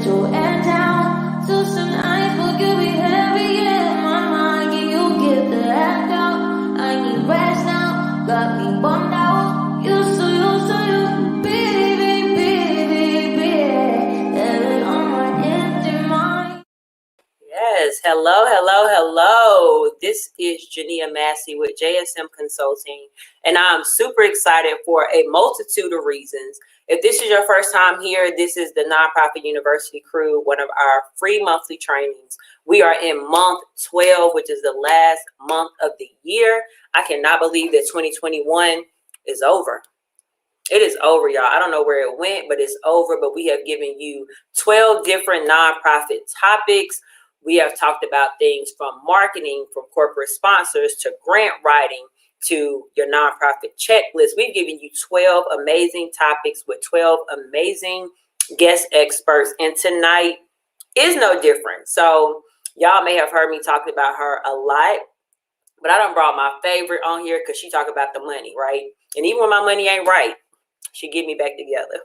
gentle and down. So tonight book you be heavy in my mind. Can you get the heck out? I need rest now. Got me bummed out. Used to you. Baby. Heaven on my empty mind. Yes, hello. This is Jania Massey with JSM Consulting, and I'm super excited for a multitude of reasons. If this is your first time here, this is the Nonprofit University Crew, one of our free monthly trainings. We are in month 12, which is the last month of the year. I cannot believe that 2021 is over. It is over, y'all. I don't know where it went, but it's over. But we have given you 12 different nonprofit topics. We have talked about things from marketing, from corporate sponsors, to grant writing, to your nonprofit checklist. We've given you 12 amazing topics with 12 amazing guest experts. And tonight is no different. So y'all may have heard me talk about her a lot, but I done brought my favorite on here because she talk about the money, right? And even when my money ain't right, she get me back together.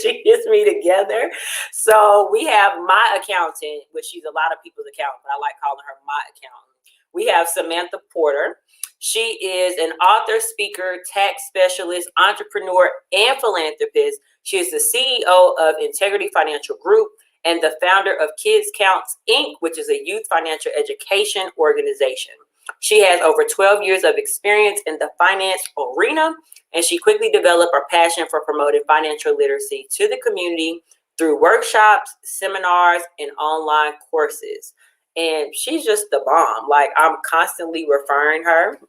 She gets me together. So we have my accountant, which she's a lot of people's accountant, but I like calling her my accountant. We have Samantha Porter. She is an author, speaker, tax specialist, entrepreneur, and philanthropist. She is the CEO of Intergrity Financial Group and the founder of Kidz Count Inc, which is a youth financial education organization. She has over 12 years of experience in the finance arena, and she quickly developed her passion for promoting financial literacy to the community through workshops, seminars, and online courses. And she's just the bomb. Like, I'm constantly referring her.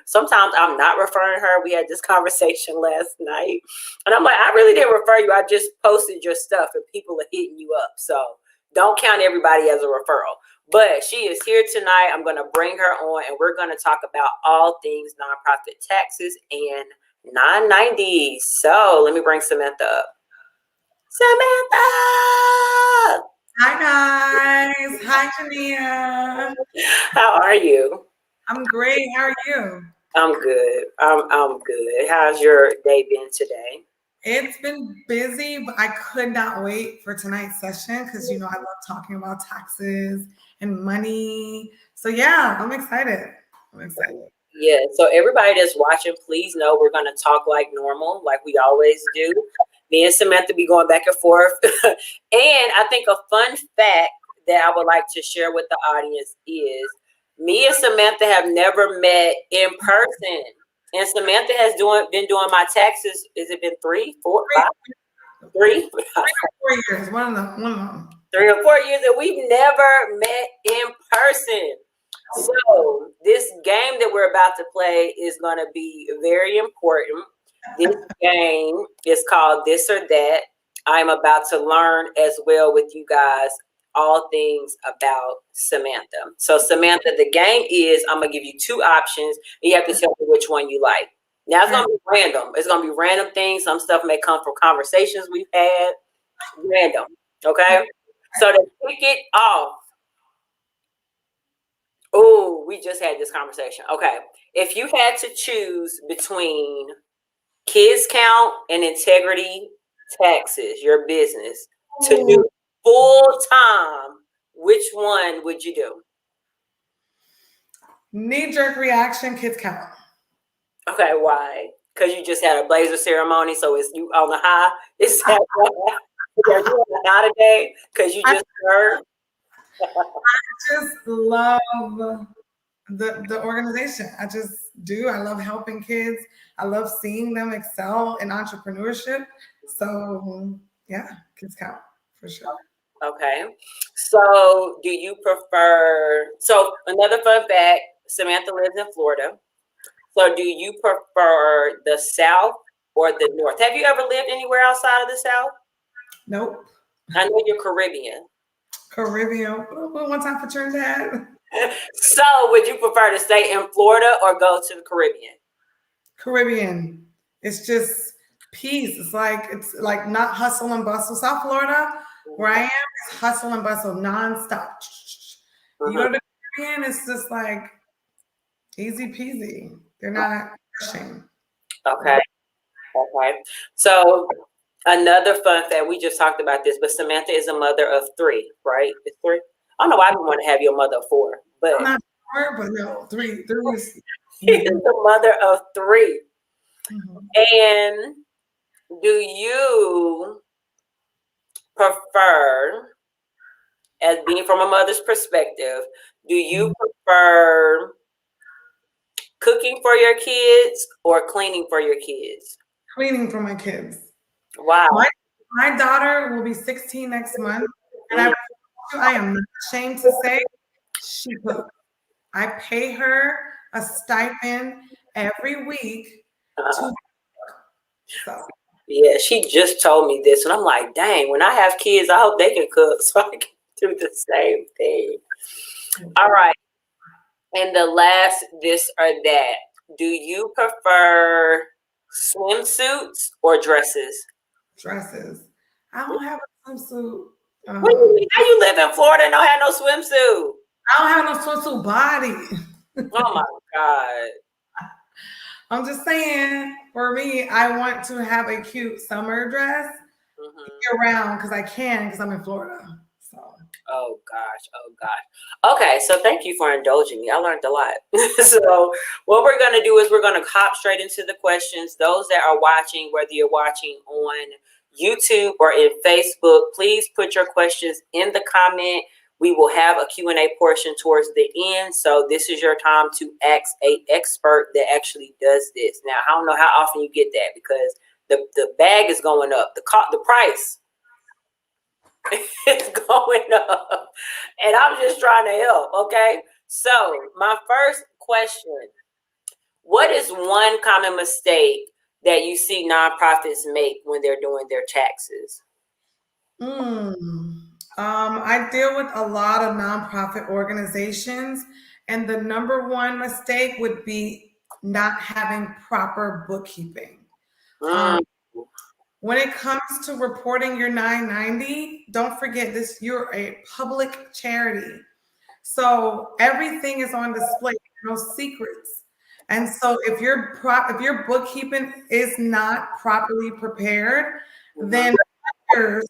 Sometimes I'm not referring her. We had this conversation last night, and I'm like, I really didn't refer you. I just posted your stuff, and people are hitting you up. So don't count everybody as a referral. But she is here tonight. I'm going to bring her on, and we're going to talk about all things nonprofit taxes and 990. So let me bring Samantha up. Samantha! Hi, guys. Hi, Jania. How are you? I'm great. How are you? I'm good. I'm good. How's your day been today? It's been busy, but I could not wait for tonight's session because, I love talking about taxes and money. So, yeah, I'm excited. Yeah, so everybody that's watching, please know we're going to talk like normal, like we always do. Me and Samantha be going back and forth. And I think a fun fact that I would like to share with the audience is me and Samantha have never met in person. And Samantha has been doing my taxes. Has it been 3, 4, 5? 3? 3 or 4 years. One of them. 3 or 4 years, and we've never met in person. So this game that we're about to play is going to be very important. This game is called This or That. I'm about to learn as well with you guys all things about Samantha. So Samantha, the game is I'm going to give you 2 options. And you have to tell me which one you like. Now it's going to be random. It's going to be random things. Some stuff may come from conversations we've had. Random. Okay? So to kick it off. Oh, we just had this conversation. Okay. If you had to choose between Kidz Count and Intergrity Taxes, your business, to do full time, which one would you do? Knee-jerk reaction, Kidz Count. Okay, why? Because you just had a blazer ceremony, so it's you on the high. Is that why? Are you on the high today? Because you just heard. I just love the organization. I just do. I love helping kids. I love seeing them excel in entrepreneurship. So yeah, Kidz Count for sure. Okay. So do you prefer, so another fun fact, Samantha lives in Florida. So do you prefer the South or the North? Have you ever lived anywhere outside of the South? Nope. I know you're Caribbean. One time for Trinidad. So would you prefer to stay in Florida or go to the Caribbean? Caribbean. It's just peace. It's like not hustle and bustle. South Florida, where I am, is hustle and bustle nonstop. You go to the Caribbean, it's just like easy peasy. They're not rushing. Okay. So Another fun fact, we just talked about this, but Samantha is a mother of 3, right? It's 3. I don't know why we want to have your mother of 4, but I'm not sure, but no, three is. she's the mother of 3. Mhm. And do you prefer, as being from a mother's perspective, do you prefer cooking for your kids or cleaning for your kids? Cleaning for my kids. Wow. My daughter will be 16 next month, and Mm. I am not ashamed to say she cooks. I pay her a stipend every week to cook. So Yeah, she just told me this, and I'm like, dang, when I have kids, I hope they can cook so I can do the same thing. All right. And the last, this or that. Do you prefer swimsuits or dresses? dresses. I don't have a swimsuit. What do you mean? How you live in Florida and don't have no swimsuit? I don't have no swimsuit body. Oh my God. I'm just saying, for me, I want to have a cute summer dress year round because I can, because I'm in Florida. So Oh gosh, oh gosh. Okay, so thank you for indulging me. I learned a lot. So what we're gonna do is we're gonna hop straight into the questions. Those that are watching, whether you're watching on YouTube or in Facebook, please put your questions in the comment. We will have a Q&A portion towards the end. So this is your time to ask an expert that actually does this. Now, I don't know how often you get that because the bag is going up. The price is going up. And I'm just trying to help, okay? So my first question, what is one common mistake that you see nonprofits make when they're doing their taxes? I deal with a lot of nonprofit organizations, and the number one mistake would be not having proper bookkeeping. Mm, When it comes to reporting your 990, don't forget this, you're a public charity. So everything is on display, no secrets. And so if your bookkeeping is not properly prepared, then others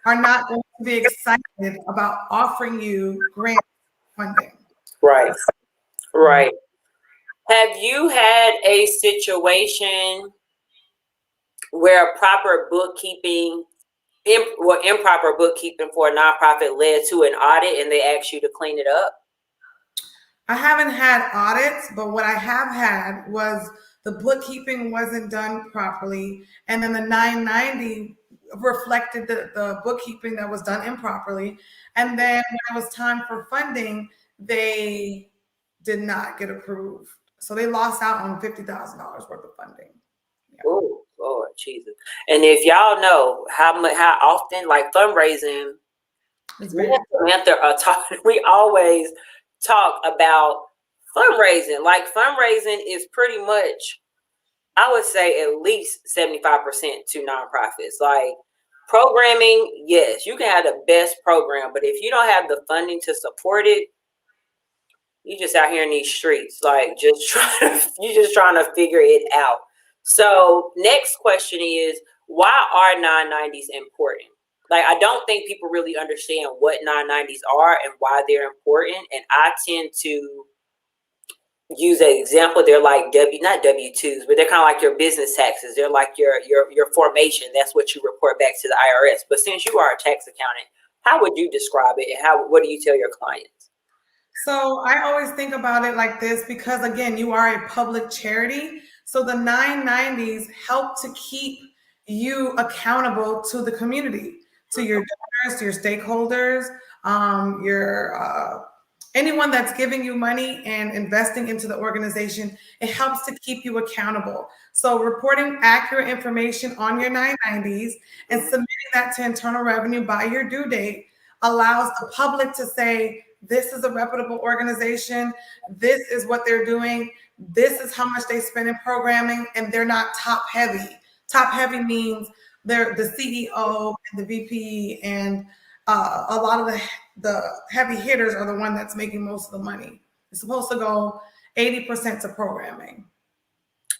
are not going to be excited about offering you grant funding. right, right. Have you had a situation where proper bookkeeping improper bookkeeping for a nonprofit led to an audit and they asked you to clean it up? I haven't had audits, but what I have had was the bookkeeping wasn't done properly, and then the 990 reflected the bookkeeping that was done improperly. And then when it was time for funding, they did not get approved. So they lost out on $50,000 worth of funding. Yeah. Oh, Lord Jesus. And if y'all know how often, like fundraising, It's me very and Samantha are talking, we always talk about fundraising. Like fundraising is pretty much, I would say at least 75% to nonprofits. Like programming, yes, you can have the best program, but if you don't have the funding to support it, you just out here in these streets, like you just trying to figure it out. So next question is, why are 990s important? Like, I don't think people really understand what 990s are and why they're important. And I tend to use an example. They're like not W-2s, but they're kind of like your business taxes. They're like your formation. That's what you report back to the IRS. But since you are a tax accountant, how would you describe it, and what do you tell your clients? So I always think about it like this because, again, you are a public charity. So the 990s help to keep you accountable to the community, to your donors, to your stakeholders, your anyone that's giving you money and investing into the organization. It helps to keep you accountable. So reporting accurate information on your 990s and submitting that to Internal Revenue by your due date allows the public to say, this is a reputable organization. This is what they're doing. This is how much they spend in programming, and they're not top heavy. Top heavy means they're the CEO and the VP, and a lot of the heavy hitters are the one that's making most of the money. It's supposed to go 80% to programming.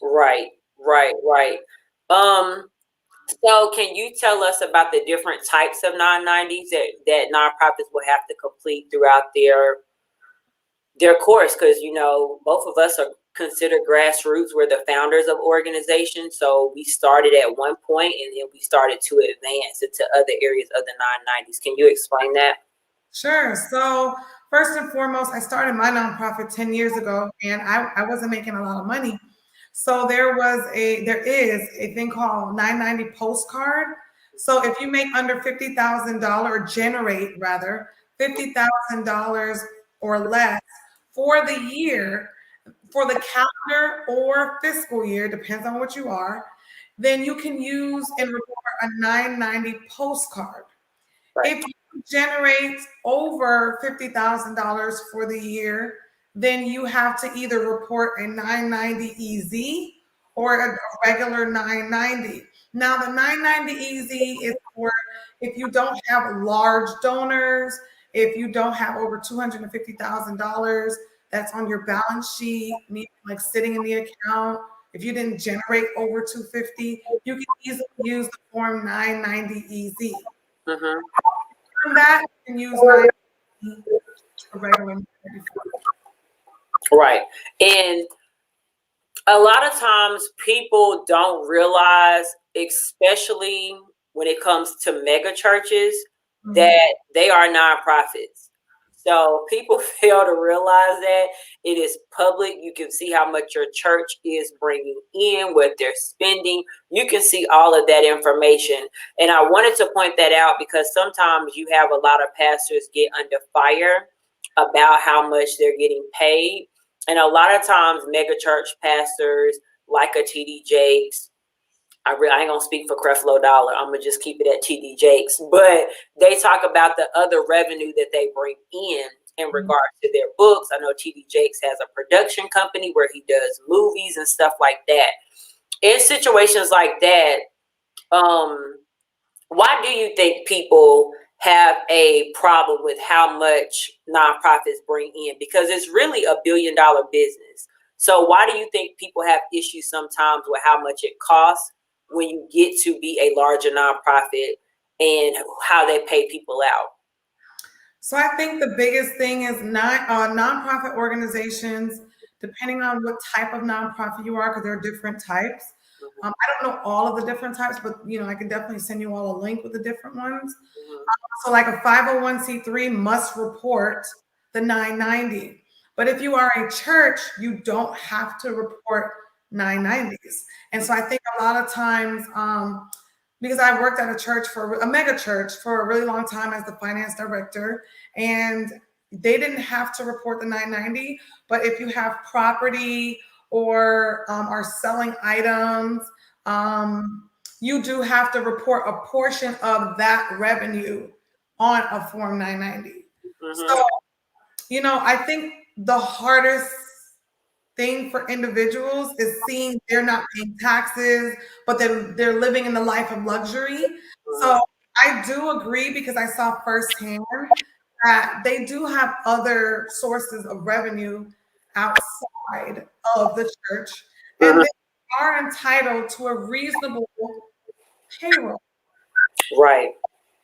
Right. So can you tell us about the different types of 990s that nonprofits will have to complete throughout their course? Because, you know, both of us are considered grassroots. We're the founders of organizations. So we started at one point and then we started to advance into other areas of the 990s. Can you explain that? Sure. So first and foremost, I started my nonprofit 10 years ago, and I wasn't making a lot of money. So there is a thing called 990 postcard. So if you make under $50,000, or generate rather $50,000 or less for the year, for the calendar or fiscal year, depends on what you are, then you can use and report a 990 postcard. Right. If you generate over $50,000 for the year, then you have to either report a 990 EZ or a regular 990. Now, the 990 EZ is for if you don't have large donors, if you don't have over $250,000 that's on your balance sheet, like sitting in the account. If you didn't generate over 250, you can easily use the form 990 EZ. Mm-hmm. From that, you can use 990 for regular 994. Right. And a lot of times people don't realize, especially when it comes to mega churches, that they are nonprofits. So people fail to realize that it is public. You can see how much your church is bringing in, what they're spending. You can see all of that information. And I wanted to point that out because sometimes you have a lot of pastors get under fire about how much they're getting paid. And a lot of times mega church pastors like a TD Jakes, I ain't gonna speak for Creflo Dollar. I'm gonna just keep it at TD Jakes. But they talk about the other revenue that they bring in regards to their books. I know TD Jakes has a production company where he does movies and stuff like that. In situations like that, why do you think people have a problem with how much nonprofits bring in? Because it's really $1 billion business. So why do you think people have issues sometimes with how much it costs when you get to be a larger nonprofit and how they pay people out? So I think the biggest thing is nonprofit organizations, depending on what type of nonprofit you are, because there are different types. I don't know all of the different types, but I can definitely send you all a link with the different ones. So like a 501c3 must report the 990. But if you are a church, you don't have to report 990s. And so I think a lot of times, because I worked at a mega church for a really long time as the finance director, and they didn't have to report the 990. But if you have property or are selling items, you do have to report a portion of that revenue on a Form 990. So, I think the hardest thing for individuals is seeing they're not paying taxes, but they're living in the life of luxury. So I do agree, because I saw firsthand that they do have other sources of revenue outside of the church, and they are entitled to a reasonable payroll. Right.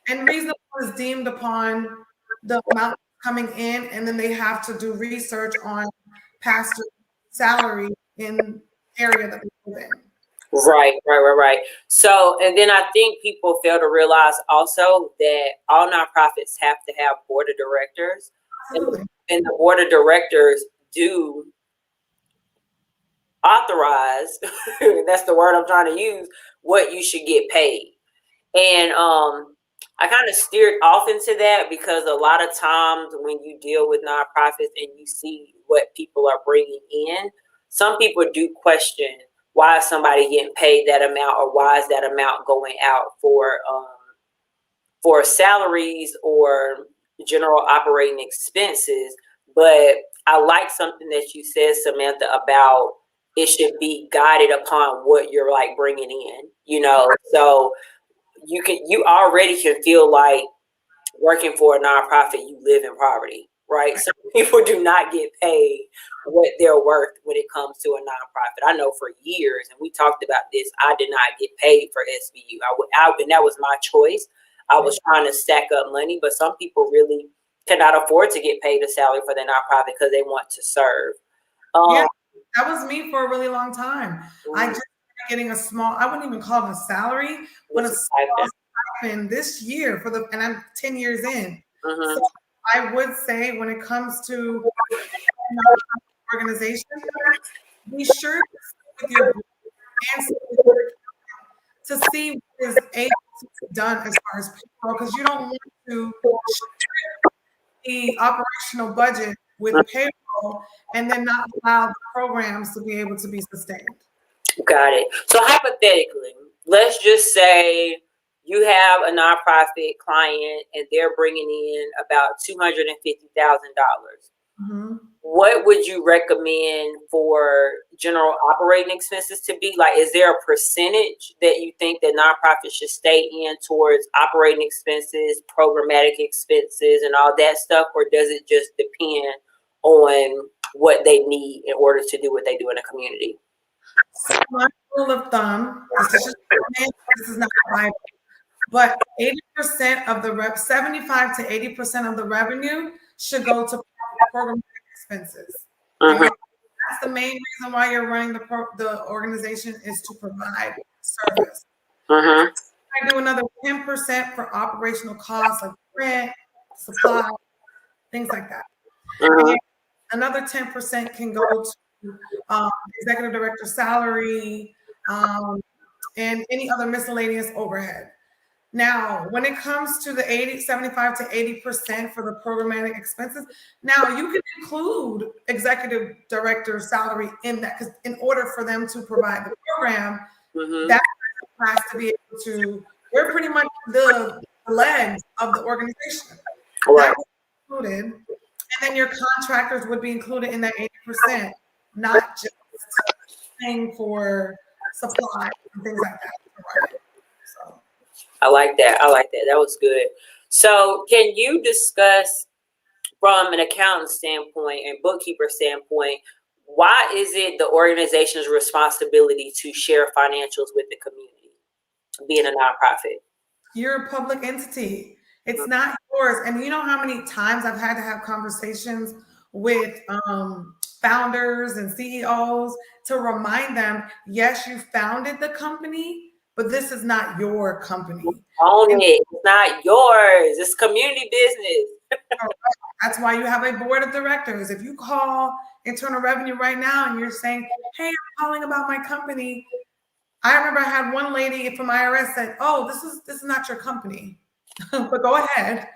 And reasonable is deemed upon the amount coming in, and then they have to do research on pastor salary in area that we live in. Right. So, and then I think people fail to realize also that all nonprofits have to have board of directors, and the board of directors do authorize, that's the word I'm trying to use, what you should get paid. And I kind of steered off into that because a lot of times when you deal with nonprofits and you see what people are bringing in, some people do question, why is somebody getting paid that amount, or why is that amount going out for salaries or general operating expenses. But I like something that you said, Samantha, about it should be guided upon what you're like bringing in, so you already can feel like working for a nonprofit, you live in poverty. right? Some people do not get paid what they're worth when it comes to a nonprofit. I know for years, and we talked about this, I did not get paid for SVU. And that was my choice. I was trying to stack up money, but some people really cannot afford to get paid a salary for their nonprofit because they want to serve. Yeah, that was me for a really long time. I just started getting a small, I wouldn't even call it a salary, but a small stipend this year and I'm 10 years in. So I would say when it comes to organization, be sure to sit with your board and sit with your to see what is able to be done as far as payroll, because you don't want to strip the operational budget with payroll and then not allow the programs to be able to be sustained. Got it. So hypothetically, let's just say you have a nonprofit client and they're bringing in about $250,000. What would you recommend for general operating expenses to be? Like, is there a percentage that you think that nonprofits should stay in towards operating expenses, programmatic expenses, and all that stuff? Or does it just depend on what they need in order to do what they do in a community? So my rule of thumb, this is not Bible, but 80% of the 75 to 80% of the revenue should go to programmatic expenses. That's the main reason why you're running the organization, is to provide service. I do another 10% for operational costs like rent, supply, things like that. And another 10% can go to executive director salary and any other miscellaneous overhead. Now, when it comes to the 75 to 80% for the programmatic expenses, now you can include executive director salary in that, because in order for them to provide the program, that has to be able to, they're pretty much the legs of the organization. That was included. And then your contractors would be included in that 80%, not just paying for supplies and things like that. So. I like that. That was good. So can you discuss from an accountant standpoint and bookkeeper standpoint, why is it the organization's responsibility to share financials with the community, being a nonprofit? You're a public entity. It's not yours. And you know how many times I've had to have conversations with founders and CEOs to remind them, yes, you founded the company, but this is not your company. It's not yours. It's community business. That's why you have a board of directors. If you call Internal Revenue right now and you're saying, hey, I'm calling about my company. I remember I had one lady from IRS said, oh, this is not your company, but go ahead,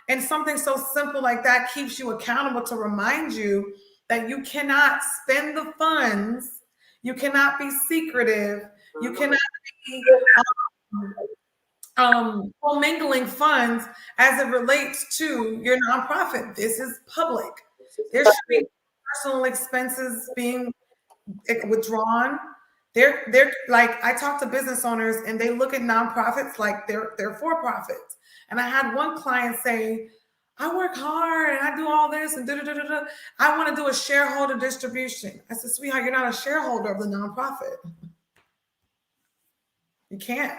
and something so simple like that keeps you accountable to remind you that you cannot spend the funds. You cannot be secretive. You cannot be commingling funds as it relates to your nonprofit. This is public. There should be personal expenses being withdrawn. They're like, I talk to business owners and they look at nonprofits like they're for profits. And I had one client say, I work hard and I do all this and da-da-da-da-da. I want to do a shareholder distribution. I said, sweetheart, you're not a shareholder of the nonprofit. You can't.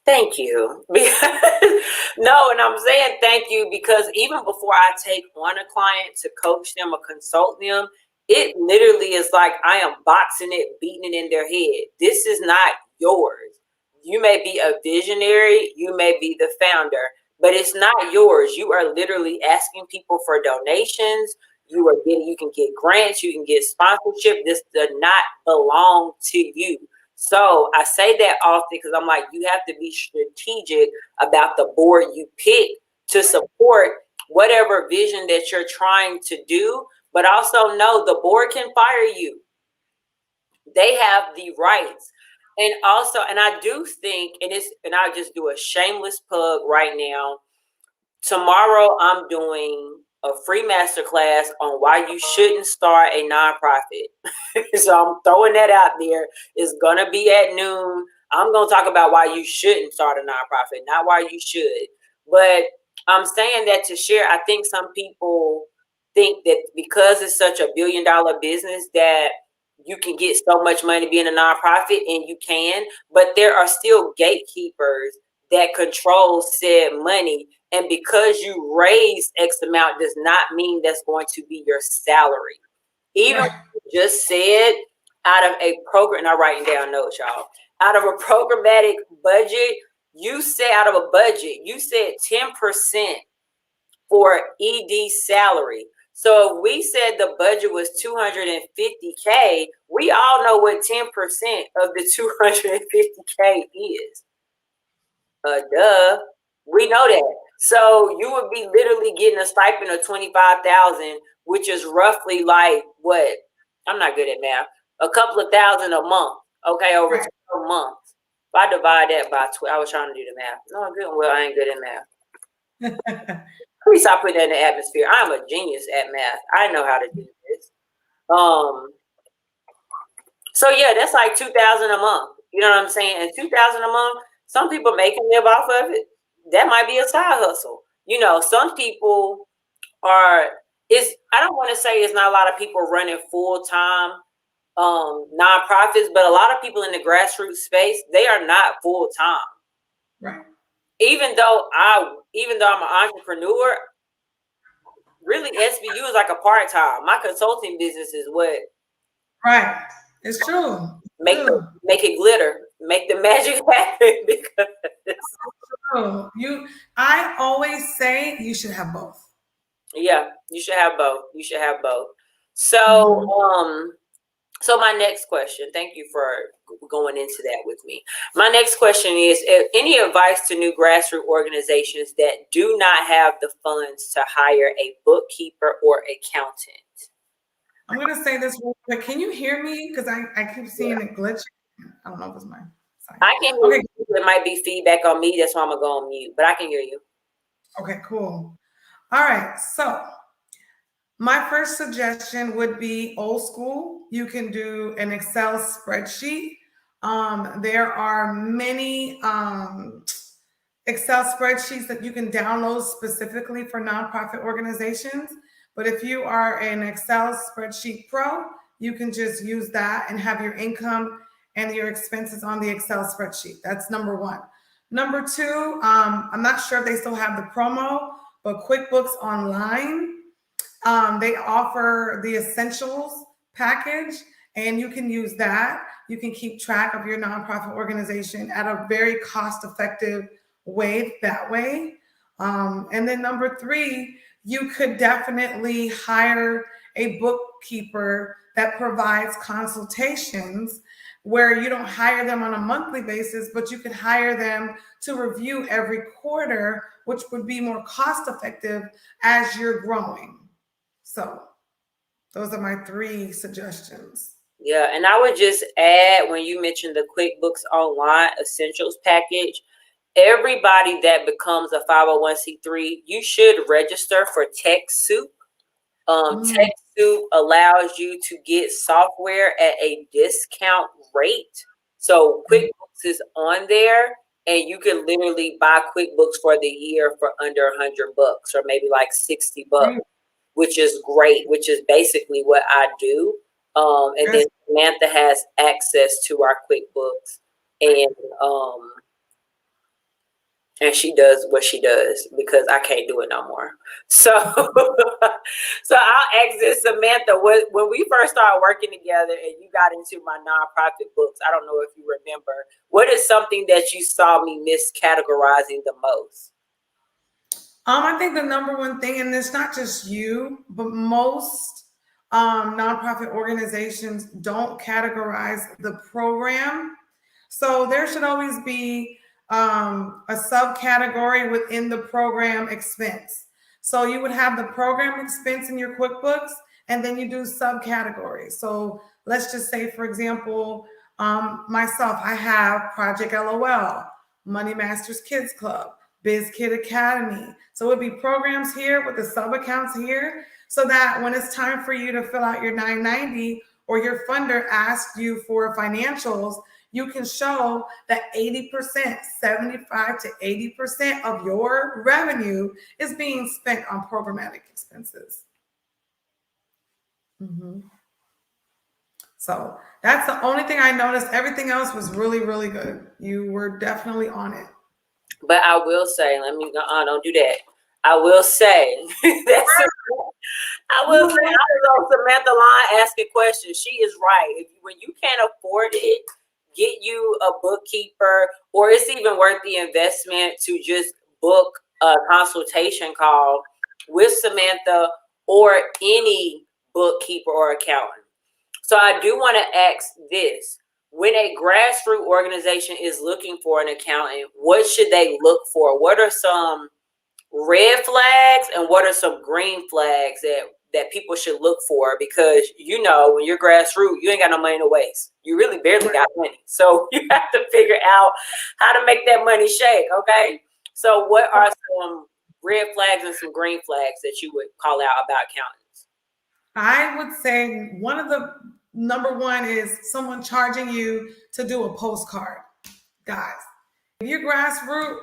Thank you. No, and I'm saying thank you because even before I take on a client to coach them or consult them, it literally is like I am boxing it, beating it in their head. This is not yours. You may be a visionary, you may be the founder, but it's not yours. You are literally asking people for donations. You can get grants, you can get sponsorship. This does not belong to you. So I say that often because I'm like, you have to be strategic about the board you pick to support whatever vision that you're trying to do, but also know the board can fire you. They have the rights. And also, and I do think, and I'll just do a shameless plug right now. Tomorrow I'm doing a free masterclass on why you shouldn't start a nonprofit. So I'm throwing that out there. It's going to be at noon. I'm going to talk about why you shouldn't start a nonprofit, not why you should. But I'm saying that to share. I think some people think that because it's such a $1 billion business that you can get so much money being a nonprofit, and you can, but there are still gatekeepers that control said money. And because you raise X amount does not mean that's going to be your salary. Even Right. you just said out of a program, not writing down notes, y'all, out of a programmatic budget, you said out of a budget, you said 10% for ED salary. So if we said the budget was $250K, we all know what 10% of the $250K is. Duh. We know that. So you would be literally getting a stipend of $25,000, which is roughly like what? I'm not good at math. A couple of thousand a month. Okay, over Right. 12 months. If I divide that by 12, I was trying to do the math. No, I'm good. Well, I ain't good at math. Please stop putting that in the atmosphere. I'm a genius at math. I know how to do this. So yeah, that's like $2,000 a month. You know what I'm saying? And $2,000 a month, some people make and live off of it. That might be a side hustle. You know, some people are. I don't want to say it's not a lot of people running full time nonprofits, but a lot of people in the grassroots space, they are not full time. Right. Even though I'm an entrepreneur, really SVU is like a part time. My consulting business is what. Right. It's true. Make it glitter, make the magic happen. Because I always say you should have both. Yeah, you should have both. You should have both. So, so my next question. Thank you for going into that with me. My next question is: any advice to new grassroots organizations that do not have the funds to hire a bookkeeper or accountant? I'm going to say this real quick. Can you hear me? Because I keep seeing it glitch. I don't know if it's mine. I can hear you. There might be feedback on me. That's why I'm going to go on mute. But I can hear you. Okay, cool. All right. So my first suggestion would be old school. You can do an Excel spreadsheet. There are many Excel spreadsheets that you can download specifically for nonprofit organizations. But if you are an Excel spreadsheet pro, you can just use that and have your income and your expenses on the Excel spreadsheet. That's number one. Number two, I'm not sure if they still have the promo, but QuickBooks Online, they offer the Essentials package, and you can use that. You can keep track of your nonprofit organization at a very cost-effective way that way. And then number three, you could definitely hire a bookkeeper that provides consultations where you don't hire them on a monthly basis, but you could hire them to review every quarter, which would be more cost effective as you're growing. So those are my three suggestions. Yeah, and I would just add, when you mentioned the QuickBooks Online Essentials package, everybody that becomes a 501c3, you should register for TechSoup. TechSoup allows you to get software at a discount rate. So QuickBooks is on there, and you can literally buy QuickBooks for the year for under $100 or maybe like $60, which is great, which is basically what I do. And then Samantha has access to our QuickBooks, and she does what she does because I can't do it no more. So, so I'll ask this, Samantha, when we first started working together and you got into my nonprofit books, I don't know if you remember, what is something that you saw me miscategorizing the most? I think the number one thing, and it's not just you, but most nonprofit organizations don't categorize the program. So there should always be a subcategory within the program expense. So you would have the program expense in your QuickBooks, and then you do subcategories. So let's just say, for example, myself, I have Project LOL, Money Masters Kids Club, Biz Kid Academy. So it would be programs here with the sub accounts here, so that when it's time for you to fill out your 990 or your funder asks you for financials, you can show that 80%, 75 to 80% of your revenue is being spent on programmatic expenses. So that's the only thing I noticed. Everything else was really, really good. You were definitely on it. But I will say, don't do that. I will say, I will say, I don't know, Samantha Line asking questions. She is right. When you can't afford it, get you a bookkeeper, or it's even worth the investment to just book a consultation call with Samantha or any bookkeeper or accountant. So I do want to ask this. When a grassroots organization is looking for an accountant, what should they look for? What are some red flags and what are some green flags that people should look for? Because, you know, when you're grassroots, you ain't got no money to waste. You really barely got money. So you have to figure out how to make that money shake, okay? So what are some red flags and some green flags that you would call out about accountants? I would say one of the number one is someone charging you to do a postcard. Guys, if you're grassroots,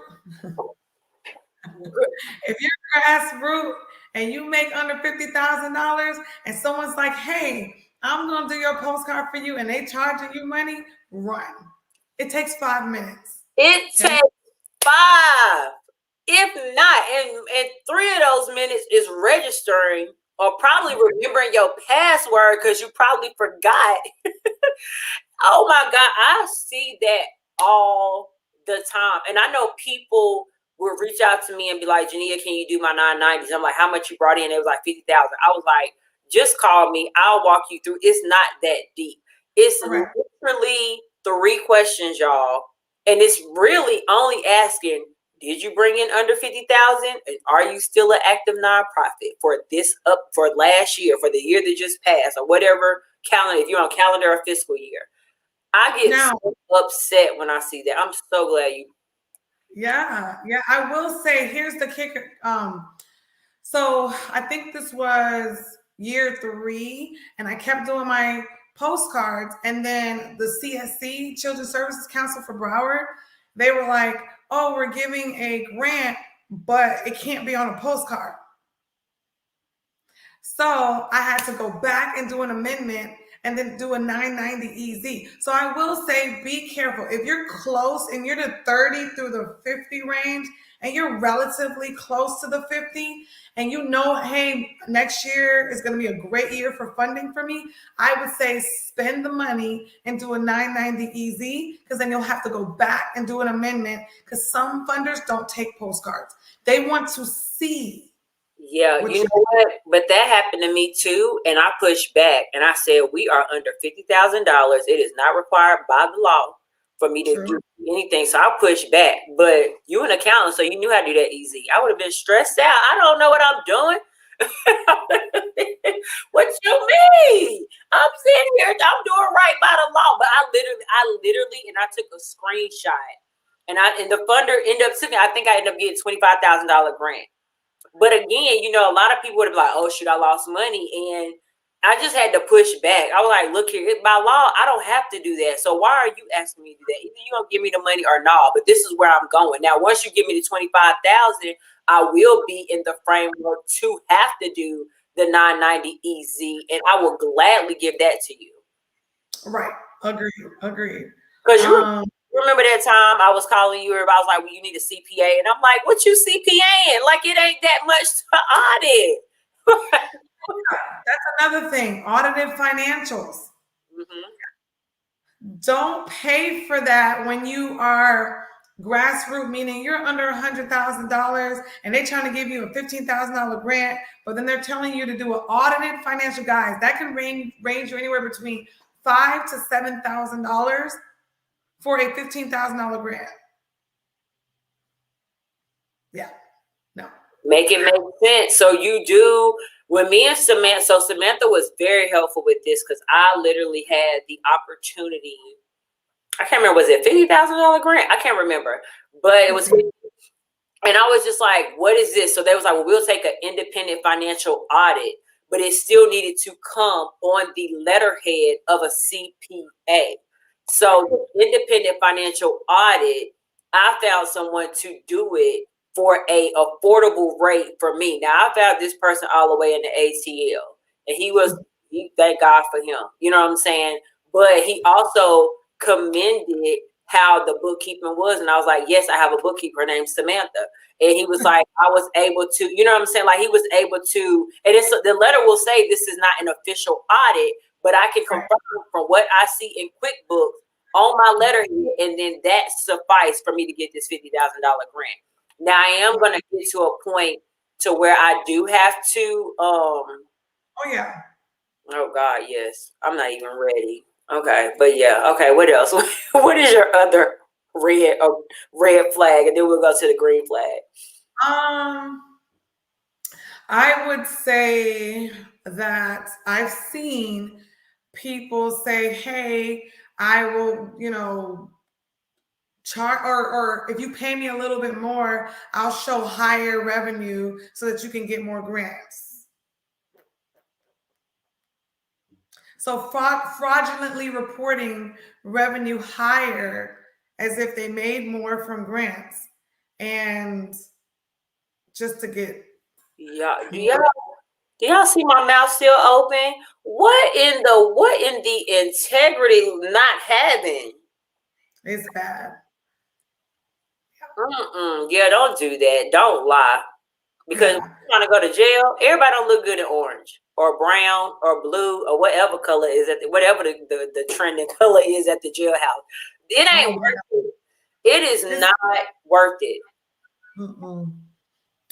and you make under $50,000 and someone's like, hey, I'm going to do your postcard for you and they charging you money, run. It takes 5 minutes. It takes 5. If not, and 3 of those minutes is registering or probably remembering your password because you probably forgot. Oh my God, I see that all the time. And I know people will reach out to me and be like, Jania, can you do my 990s? I'm like, how much you brought in? It was like 50,000. I was like, just call me. I'll walk you through. It's not that deep. It's literally 3 questions, y'all. And it's really only asking, did you bring in under 50,000? And are you still an active nonprofit for last year, for the year that just passed, or whatever calendar, if you're on calendar or fiscal year? I get so upset when I see that. I'm so glad you. Yeah. I will say, here's the kicker. So I think this was year 3, and I kept doing my postcards, and then the CSC, Children's Services Council for Broward, they were like, oh, we're giving a grant, but it can't be on a postcard. So I had to go back and do an amendment and then do a 990 EZ. So I will say, be careful. If you're close and you're the 30 through the 50 range and you're relatively close to the 50 and you know, hey, next year is going to be a great year for funding for me, I would say spend the money and do a 990 EZ, because then you'll have to go back and do an amendment, because some funders don't take postcards. They want to see. Yeah, you know what? But that happened to me too, and I pushed back and I said, we are under $50,000. It is not required by the law for me to do anything. So I pushed back. But you an accountant, so you knew how to do that easy. I would have been stressed out. I don't know what I'm doing. What you mean? I'm sitting here, I'm doing right by the law. But I literally, and I took a screenshot, and the funder ended up I think I ended up getting $25,000 grant. But again, you know, a lot of people would be like, oh, shoot, I lost money. And I just had to push back. I was like, look here, by law, I don't have to do that. So why are you asking me to do that? Either you're going to give me the money or not. But this is where I'm going. Now, once you give me the $25,000, I will be in the framework to have to do the 990 EZ. And I will gladly give that to you. Right. Agreed. Because remember that time I was calling you, everybody was like, well, you need a CPA. And I'm like, what you CPAing? Like, it ain't that much to audit. That's another thing. Audited financials. Mm-hmm. Don't pay for that when you are grassroots, meaning you're under $100,000 and they're trying to give you a $15,000 grant, but then they're telling you to do an audited financial guide. That can range you anywhere between $5,000 to $7,000 for a $15,000 grant. Yeah, no. Make it make sense. So you do, when me and Samantha, so Samantha was very helpful with this because I literally had the opportunity. I can't remember, was it $50,000 grant? I can't remember, but it was, and I was just like, what is this? So they was like, well, we'll take an independent financial audit, but it still needed to come on the letterhead of a CPA. So the independent financial audit, I found someone to do it for a affordable rate for me. Now I found this person all the way in the ATL, and thank God for him. You know what I'm saying? But he also commended how the bookkeeping was, and I was like, yes, I have a bookkeeper named Samantha. And he was like, I was able to, you know what I'm saying? Like he was able to, and it's the letter will say this is not an official audit, but I can confirm from what I see in QuickBooks on my letterhead, and then that sufficed for me to get this $50,000 grant. Now I am going to get to a point to where I do have to. Oh yeah. Oh God, yes. I'm not even ready. Okay, but yeah. Okay, what else? What is your other red flag, and then we'll go to the green flag. I would say that I've seen people say, hey, I will, charge, or if you pay me a little bit more, I'll show higher revenue so that you can get more grants. So fraudulently reporting revenue higher as if they made more from grants, and just to get. Yeah, do y'all see my mouth still open? What in the integrity not having? It's bad. Yeah, don't do that. Don't lie. Because when you're trying to go to jail, everybody don't look good in orange or brown or blue or whatever color is whatever the trending color is at the jailhouse. It ain't worth it. It is not worth it.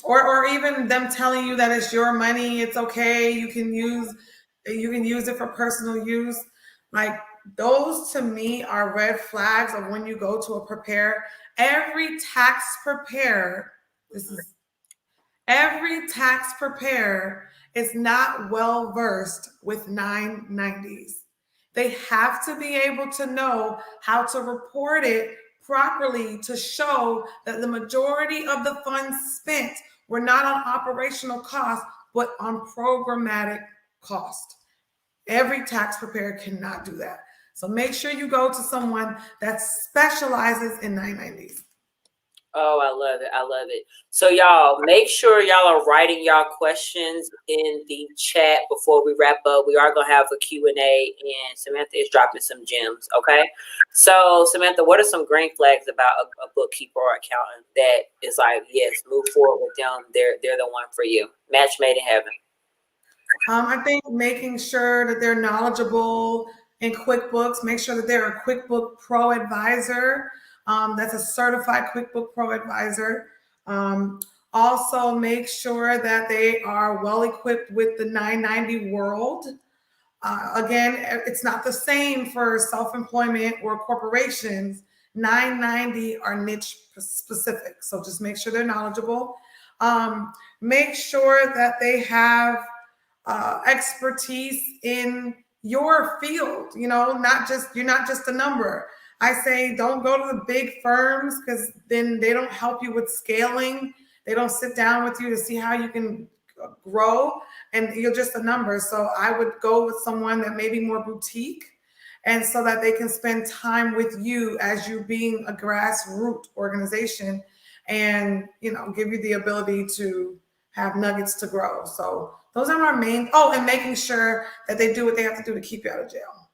Or even them telling you that it's your money, it's okay, you can use it for personal use. Like, those to me are red flags of when you go to a preparer. Every tax preparer is not well versed with 990s. They have to be able to know how to report it properly to show that the majority of the funds spent were not on operational costs, but on programmatic cost. Every tax preparer cannot do that. So make sure you go to someone that specializes in 990s. Oh, I love it. I love it. So y'all, make sure y'all are writing y'all questions in the chat before we wrap up. We are going to have a Q&A, and Samantha is dropping some gems, okay? So, Samantha, what are some green flags about a bookkeeper or accountant that is like, yes, move forward with them. They're the one for you. Match made in heaven. I think making sure that they're knowledgeable in QuickBooks, make sure that they're a QuickBooks Pro advisor. That's a certified QuickBooks Pro advisor. Also, make sure that they are well equipped with the 990 world. Again, it's not the same for self-employment or corporations. 990 are niche specific. So just make sure they're knowledgeable. Make sure that they have expertise in your field. You're not just a number. I say don't go to the big firms, because then they don't help you with scaling. They don't sit down with you to see how you can grow, and you're just a number. So I would go with someone that may be more boutique, and so that they can spend time with you as you being a grassroots organization, and give you the ability to have nuggets to grow. So those are my main. Oh, and making sure that they do what they have to do to keep you out of jail.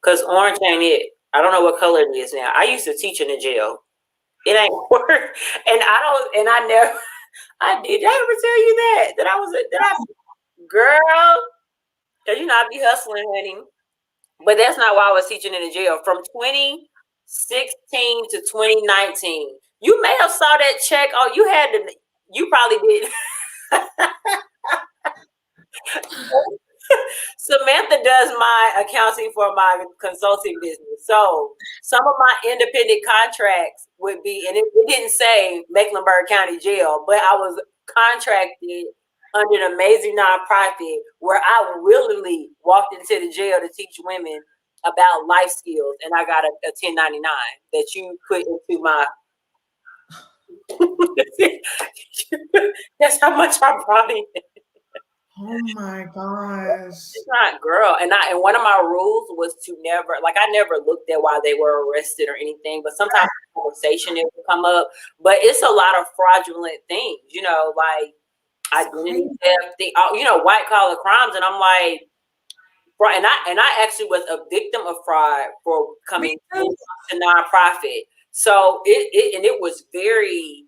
Cause orange ain't it. I don't know what color it is now. I used to teach in the jail. It ain't work, and I never. Did I ever tell you that girl? Cause I be hustling, honey. But that's not why I was teaching in the jail. From 2016 to 2019, you may have saw that check. Oh, you probably did. Samantha does my accounting for my consulting business. So some of my independent contracts would be, and it didn't say Mecklenburg County Jail, but I was contracted under an amazing nonprofit where I willingly walked into the jail to teach women about life skills, and I got a 1099 that you put into my. That's how much I brought in. Oh my gosh. It's not, girl. And one of my rules was to never, like, I never looked at why they were arrested or anything, but sometimes the conversation it will come up. But it's a lot of fraudulent things, you know, like identity theft, you know, white collar crimes. And I'm like, and I actually was a victim of fraud for coming to nonprofit. So it was very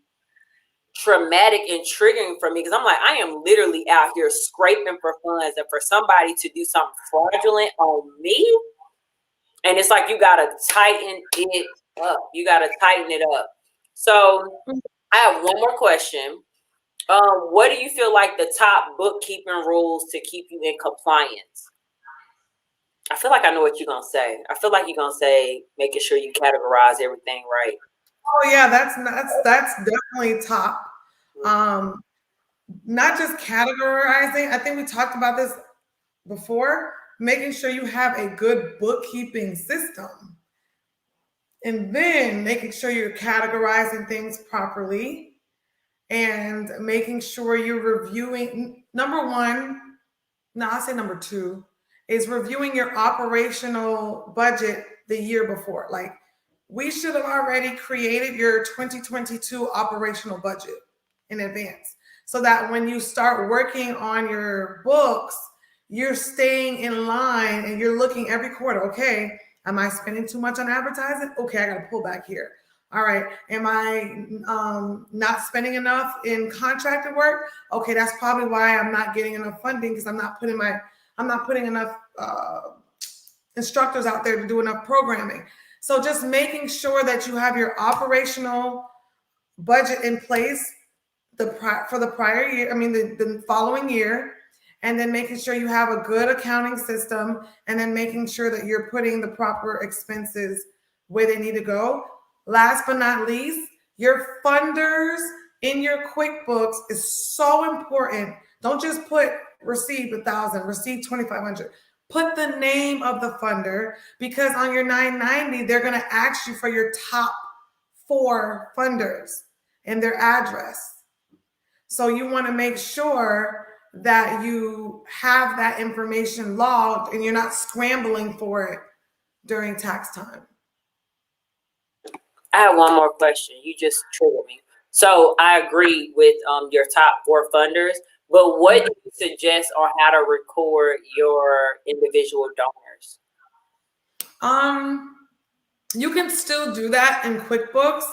traumatic and triggering for me because I'm like, I am literally out here scraping for funds, and for somebody to do something fraudulent on me, and it's like you gotta tighten it up. You gotta tighten it up. So I have one more question. What do you feel like the top bookkeeping rules to keep you in compliance? I feel like I know what you're gonna say. I feel like you're gonna say making sure you categorize everything right. Oh yeah, that's definitely top. Not just categorizing. I think we talked about this before. Making sure you have a good bookkeeping system, and then making sure you're categorizing things properly, and making sure you're reviewing. Number one, no, I'll say number two is reviewing your operational budget the year before. Like, we should have already created your 2022 operational budget in advance so that when you start working on your books, you're staying in line and you're looking every quarter. Okay, am I spending too much on advertising? Okay, I got to pull back here. All right, am I not spending enough in contracted work? Okay, that's probably why I'm not getting enough funding, because I'm not putting enough instructors out there to do enough programming. So just making sure that you have your operational budget in place for the prior year, the following year, and then making sure you have a good accounting system, and then making sure that you're putting the proper expenses where they need to go. Last but not least, your funders in your QuickBooks is so important. Don't just put received 1,000, received 2,500. Put the name of the funder, because on your 990, they're going to ask you for your top 4 funders and their address. So you want to make sure that you have that information logged and you're not scrambling for it during tax time. I have one more question. You just triggered me. So I agree with your top 4 funders, but what do you suggest on how to record your individual donors? You can still do that in QuickBooks.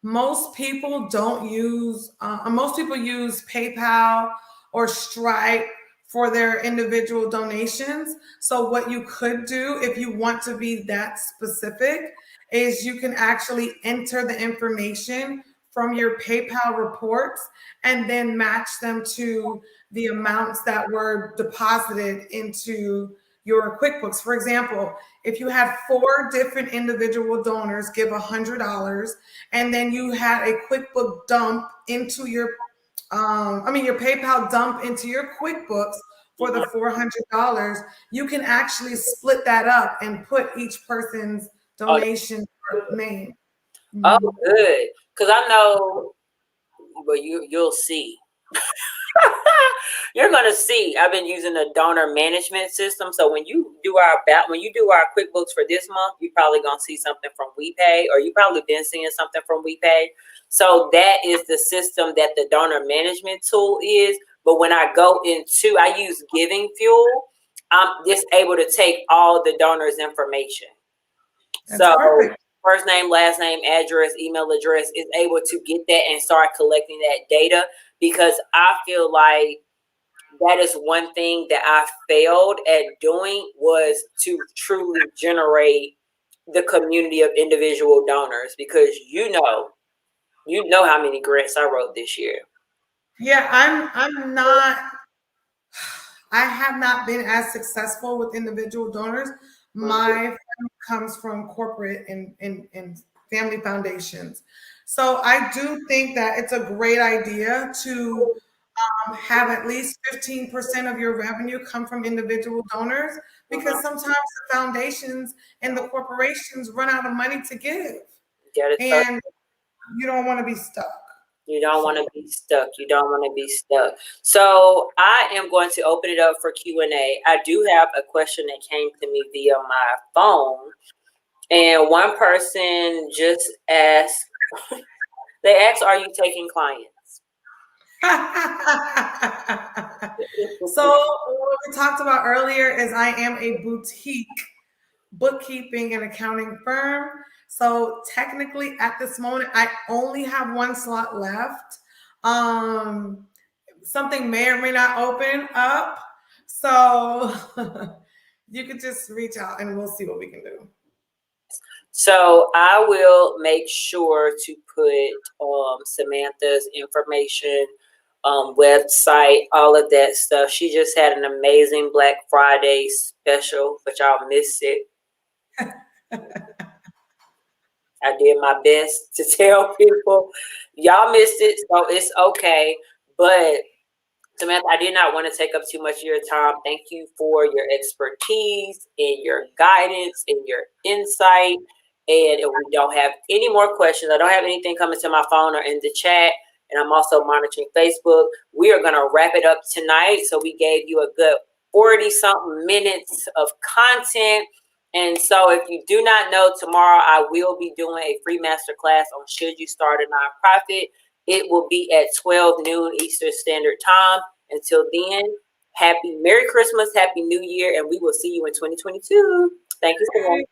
Most people use PayPal or Stripe for their individual donations. So what you could do, if you want to be that specific, is you can actually enter the information from your PayPal reports and then match them to the amounts that were deposited into your QuickBooks. For example, if you had 4 different individual donors give $100, and then you had a QuickBook dump into your PayPal dump into your QuickBooks for the $400, you can actually split that up and put each person's donation name. Oh, good. Because I know, but you'll see. You're gonna see. I've been using the donor management system. So when you do our QuickBooks for this month, you're probably gonna see something from WePay, or you probably been seeing something from WePay. So that is the system that the donor management tool is. But when I use Giving Fuel, I'm just able to take all the donors' information. That's perfect. First name, last name, address, email address, is able to get that and start collecting that data, because I feel like that is one thing that I failed at doing, was to truly generate the community of individual donors, because you know how many grants I wrote this year. Yeah, I have not been as successful with individual donors. My family comes from corporate and family foundations. So I do think that it's a great idea to have at least 15% of your revenue come from individual donors, because sometimes the foundations and the corporations run out of money to give. And you don't want to be stuck. You don't want to be stuck. You don't want to be stuck. So I am going to open it up for Q&A. I do have a question that came to me via my phone. And one person just asked, they asked, are you taking clients? So what we talked about earlier is I am a boutique bookkeeping and accounting firm. So technically at this moment, I only have one slot left. Something may or may not open up. So you could just reach out and we'll see what we can do. So I will make sure to put Samantha's information, website, all of that stuff. She just had an amazing Black Friday special, but y'all missed it. I did my best to tell people. Y'all missed it, so it's okay. But Samantha, I did not want to take up too much of your time. Thank you for your expertise and your guidance and your insight. And if we don't have any more questions, I don't have anything coming to my phone or in the chat, and I'm also monitoring Facebook. We are going to wrap it up tonight. So we gave you a good 40-something minutes of content. And so if you do not know, tomorrow I will be doing a free masterclass on should you start a nonprofit. It will be at 12 noon Eastern Standard Time. Until then, Merry Christmas, Happy New Year, and we will see you in 2022. Thank you so much.